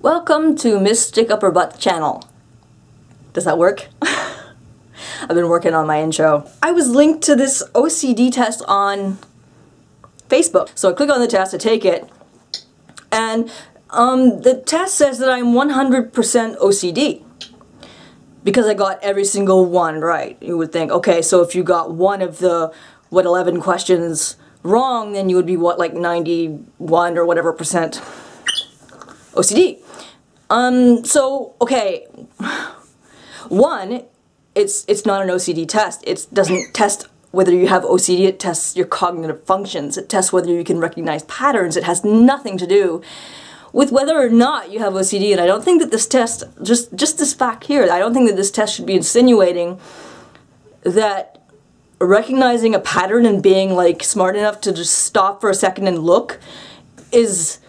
Welcome to Miss Stick Up Her Butt channel. Does that work? I've been working on my intro. I was linked to this OCD test on Facebook. So I click on the test, I take it, and the test says that I'm 100% OCD. Because I got every single one right. You would think, okay, so if you got one of the, 11 questions wrong, then you would be, like 91 or whatever percent OCD. So, okay, one, it's not an OCD test. It doesn't test whether you have OCD, it tests your cognitive functions. It tests whether you can recognize patterns. It has nothing to do with whether or not you have OCD, and I don't think that this test, just this fact here, I don't think that this test should be insinuating that recognizing a pattern and being like smart enough to just stop for a second and look is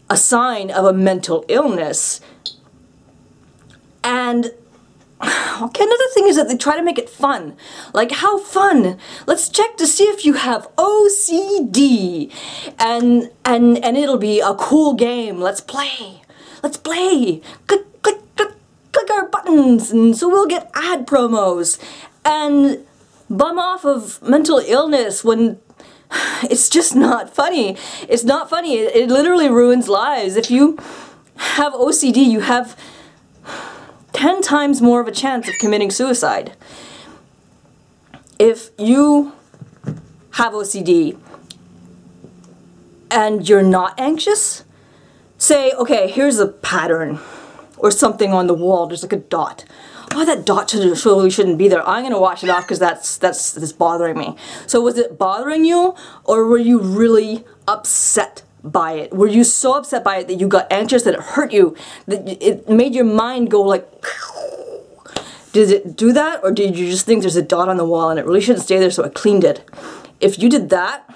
a sign of a mental illness. And okay, another thing is that they try to make it fun. Like, how fun? Let's check to see if you have OCD. And it'll be a cool game. Let's play. Let's play. Click our buttons, and so we'll get ad promos. And bum off of mental illness when it's just not funny. It's not funny. It literally ruins lives. If you have OCD, you have 10 times more of a chance of committing suicide. If you have OCD and you're not anxious, say, okay, here's a pattern or something on the wall. There's like a dot. Oh, that dot surely shouldn't be there. I'm going to wash it off because that's bothering me. So was it bothering you, or were you really upset by it? Were you so upset by it that you got anxious, that it hurt you, that it made your mind go like... Did it do that, or did you just think there's a dot on the wall and it really shouldn't stay there, so I cleaned it? If you did that,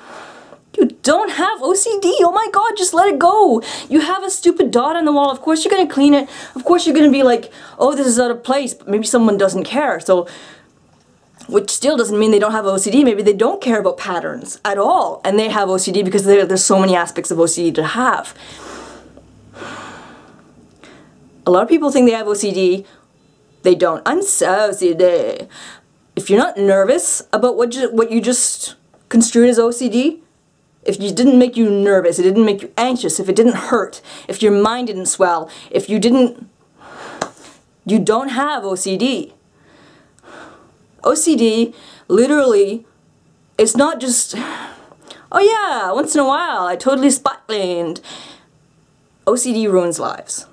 you don't have OCD. Oh my god, just let it go. You have a stupid dot on the wall. Of course you're going to clean it. Of course you're going to be like, oh, this is out of place, but maybe someone doesn't care. So, which still doesn't mean they don't have OCD. Maybe they don't care about patterns at all, and they have OCD because there's so many aspects of OCD to have. A lot of people think they have OCD. They don't. I'm so OCD. If you're not nervous about what you just construed as OCD, if it didn't make you nervous, it didn't make you anxious, if it didn't hurt, if your mind didn't swell, if you don't have OCD. OCD, literally, it's not just, oh yeah, once in a while, I totally spot cleaned. OCD ruins lives.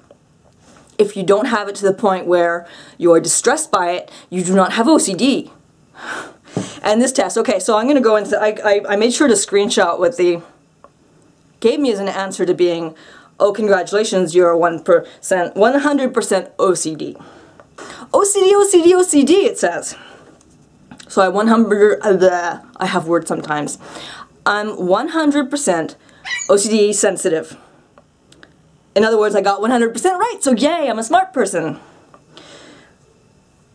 If you don't have it to the point where you're distressed by it, you do not have OCD. And this test, okay, so I'm going to go into, I made sure to screenshot what they gave me as an answer to being, oh, congratulations, you're 100% OCD. OCD, OCD, OCD, it says. So I have words sometimes. I'm 100% OCD sensitive. In other words, I got 100% right, so yay, I'm a smart person.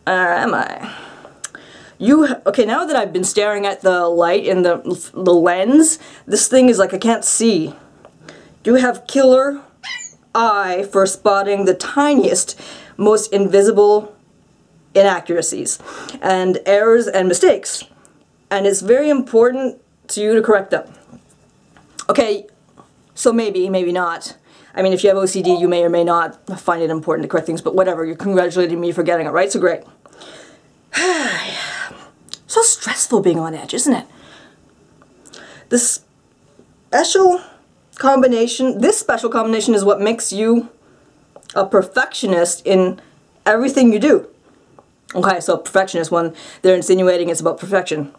Am I? Okay, now that I've been staring at the light in the lens, this thing is like I can't see. You have killer eye for spotting the tiniest, most invisible inaccuracies and errors and mistakes. And it's very important to you to correct them. Okay, so maybe, maybe not. I mean, if you have OCD, you may or may not find it important to correct things, but whatever, you're congratulating me for getting it right, so great. So stressful being on edge, isn't it? This special combination is what makes you a perfectionist in everything you do. Okay, so perfectionist, when they're insinuating it's about perfection,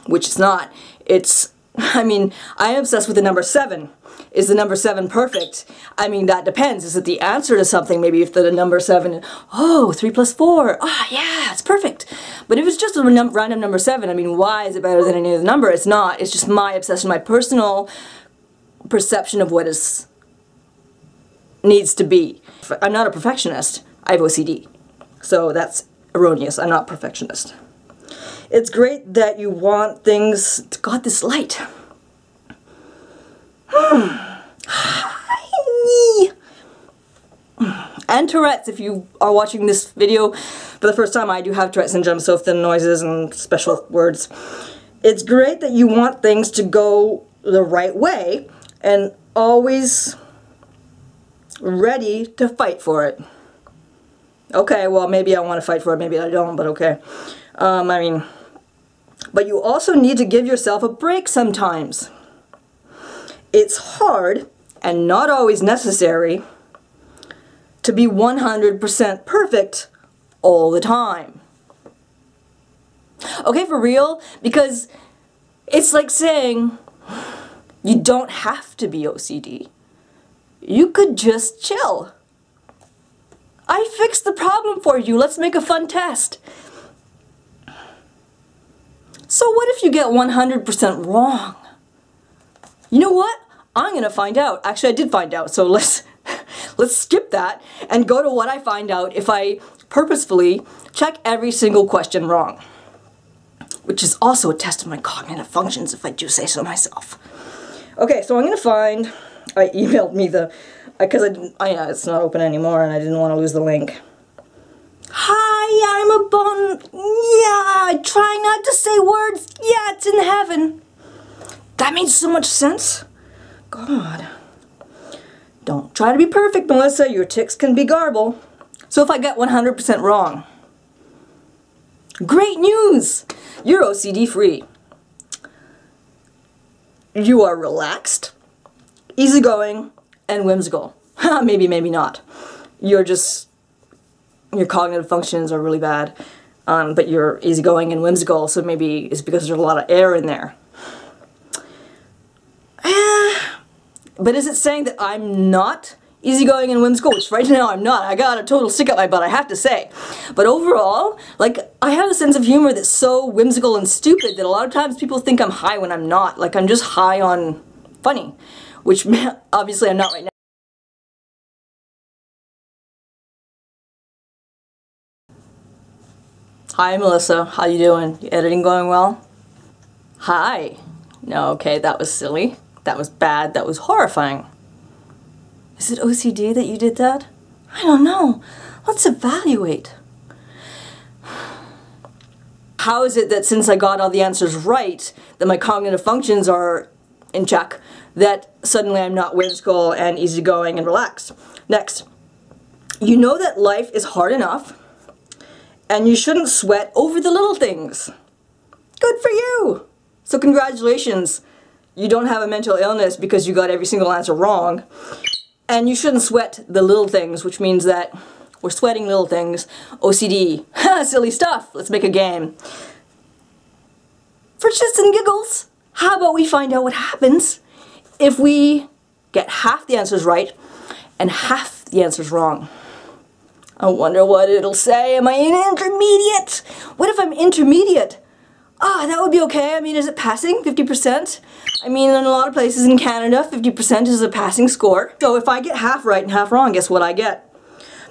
which it's not. It's, I mean, I am obsessed with the number 7. Is the number 7 perfect? I mean, that depends. Is it the answer to something? Maybe if the number 7, oh, 3 plus 4, yeah, it's perfect. But if it's just a random number 7, I mean, why is it better than any other number? It's not. It's just my obsession, my personal perception of what needs to be. I'm not a perfectionist. I have OCD. So that's erroneous. I'm not a perfectionist. It's great that you want things to got this light. and Tourette's. If you are watching this video for the first time, I do have Tourette syndrome, so if the noises and special words. It's great that you want things to go the right way and always ready to fight for it. Okay, well, maybe I want to fight for it, maybe I don't, but okay. But you also need to give yourself a break sometimes. It's hard and not always necessary to be 100% perfect all the time. Okay, for real? Because it's like saying you don't have to be OCD. You could just chill. I fixed the problem for you. Let's make a fun test. So what if you get 100% wrong? You know what? I'm gonna find out. Actually, I did find out, so let's skip that and go to what I find out if I purposefully check every single question wrong. Which is also a test of my cognitive functions, if I do say so myself. Okay, so I'm gonna find, I emailed me the, because yeah, it's not open anymore and I didn't want to lose the link. Hi, I'm a bone, yeah, trying not to say words, yeah, it's in heaven. That made so much sense. God. Don't try to be perfect, Melissa, your tics can be garble. So if I get 100% wrong, great news! You're OCD free. You are relaxed, easygoing, and whimsical. Maybe, maybe not. Your cognitive functions are really bad, but you're easygoing and whimsical, so maybe it's because there's a lot of air in there. But is it saying that I'm not easygoing and whimsical? Which right now I'm not. I got a total stick up my butt, I have to say. But overall, like, I have a sense of humor that's so whimsical and stupid that a lot of times people think I'm high when I'm not. Like, I'm just high on funny, which obviously I'm not right now. Hi, Melissa. How you doing? Editing going well? Hi. No, okay, that was silly. That was bad. That was horrifying. Is it OCD that you did that? I don't know. Let's evaluate. How is it that since I got all the answers right, that my cognitive functions are in check, that suddenly I'm not whimsical and easygoing and relaxed? Next, you know that life is hard enough, and you shouldn't sweat over the little things. Good for you! So congratulations. You don't have a mental illness because you got every single answer wrong. And you shouldn't sweat the little things, which means that we're sweating little things. OCD. Ha! Silly stuff. Let's make a game. For shits and giggles, how about we find out what happens if we get half the answers right and half the answers wrong? I wonder what it'll say. Am I an intermediate? What if I'm intermediate? Ah, that would be okay. I mean, is it passing? 50%? I mean, in a lot of places in Canada, 50% is a passing score. So if I get half right and half wrong, guess what I get?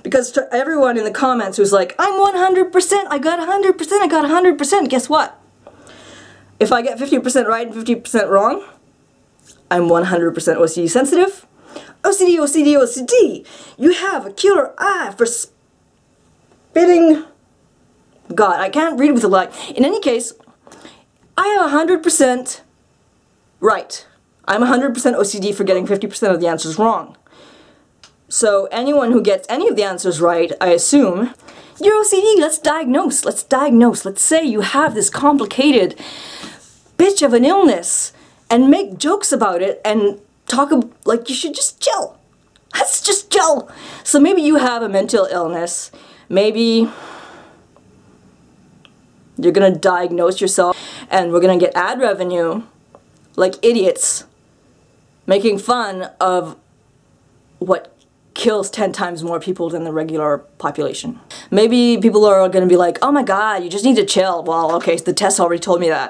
Because to everyone in the comments who's like, I'm 100%, I got 100%, I got 100%, guess what? If I get 50% right and 50% wrong, I'm 100% OCD sensitive. OCD, OCD, OCD. You have a killer eye for spitting. God, I can't read with a light. In any case, I am 100% right. I'm 100% OCD for getting 50% of the answers wrong. So anyone who gets any of the answers right, I assume, you're OCD, let's diagnose, let's diagnose. Let's say you have this complicated bitch of an illness and make jokes about it and talk like you should just chill. Let's just chill. So maybe you have a mental illness, maybe you're gonna diagnose yourself and we're gonna get ad revenue like idiots making fun of what kills 10 times more people than the regular population. Maybe people are gonna be like, oh my god, you just need to chill. Well, okay, so the test already told me that.